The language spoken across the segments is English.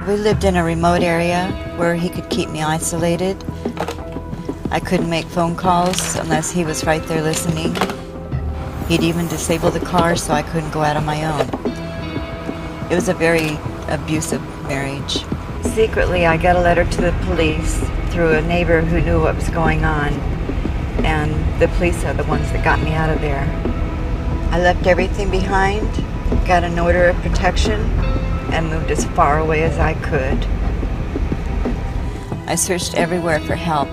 We lived in a remote area where he could keep me isolated. I couldn't make phone calls unless he was right there listening. He'd even disable the car so I couldn't go out on my own. It was a very abusive marriage. Secretly, I got a letter to the police through a neighbor who knew what was going on, and the police are the ones that got me out of there. I left everything behind, got an order of protection, and moved as far away as I could. I searched everywhere for help,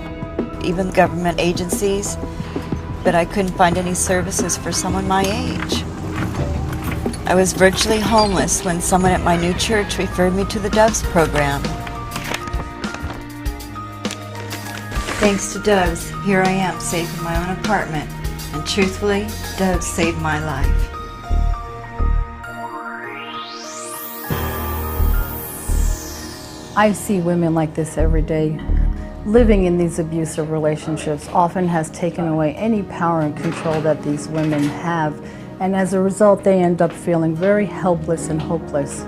even government agencies, but I couldn't find any services for someone my age. I was virtually homeless when someone at my new church referred me to the DOVES program. Thanks to DOVES, here I am, safe in my own apartment, and truthfully, DOVES saved my life. I see women like this every day. Living in these abusive relationships often has taken away any power and control that these women have, and as a result they end up feeling very helpless and hopeless.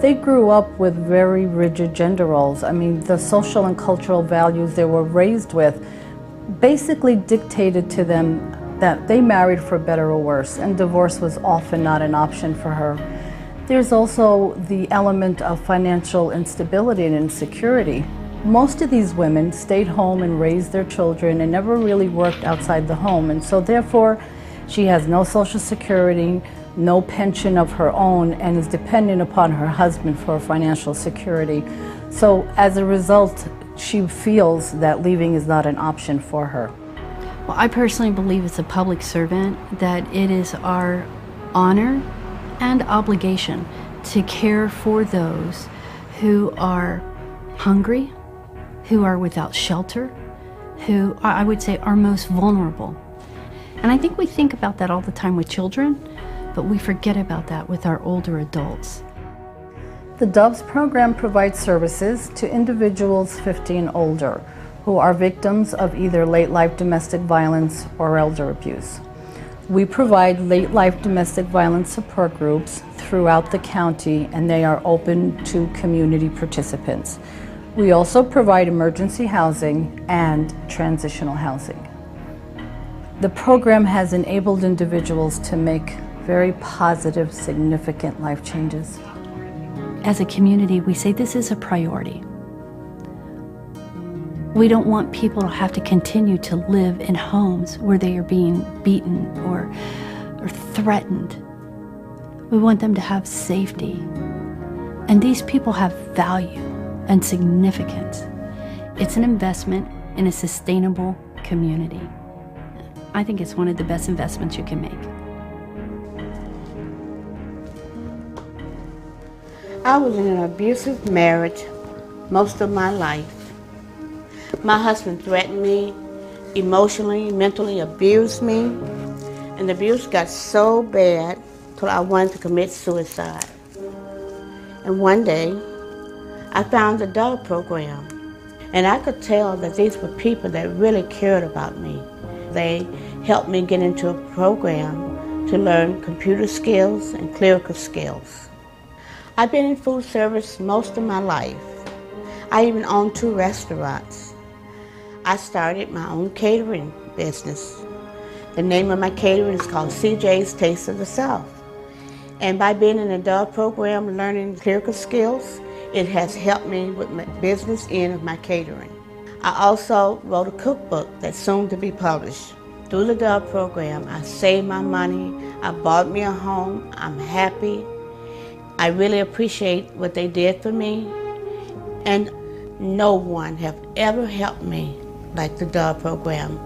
They grew up with very rigid gender roles. I mean, the social and cultural values they were raised with basically dictated to them that they married for better or worse, and divorce was often not an option for her. There's also the element of financial instability and insecurity. Most of these women stayed home and raised their children and never really worked outside the home, and so therefore she has no social security, no pension of her own, and is dependent upon her husband for financial security. So as a result, she feels that leaving is not an option for her. Well, I personally believe as a public servant that it is our honor and obligation to care for those who are hungry, who are without shelter, who I would say are most vulnerable. And I think we think about that all the time with children, but we forget about that with our older adults. The DOVES program provides services to individuals 50 and older who are victims of either late life domestic violence or elder abuse. We provide late life domestic violence support groups throughout the county, and they are open to community participants. We also provide emergency housing and transitional housing. The program has enabled individuals to make very positive, significant life changes. As a community, we say this is a priority. We don't want people to have to continue to live in homes where they are being beaten or threatened. We want them to have safety. And these people have value and significance. It's an investment in a sustainable community. I think it's one of the best investments you can make. I was in an abusive marriage most of my life. My husband threatened me, emotionally, mentally abused me, and the abuse got so bad till I wanted to commit suicide. And one day, I found the DOVES program, and I could tell that these were people that really cared about me. They helped me get into a program to learn computer skills and clerical skills. I've been in food service most of my life. I even own 2 restaurants. I started my own catering business. The name of my catering is called CJ's Taste of the South. And by being in the DOVES program, learning clerical skills, it has helped me with my business end of my catering. I also wrote a cookbook that's soon to be published. Through the DOVES program, I saved my money, I bought me a home, I'm happy. I really appreciate what they did for me, and no one have ever helped me like the DOVES program.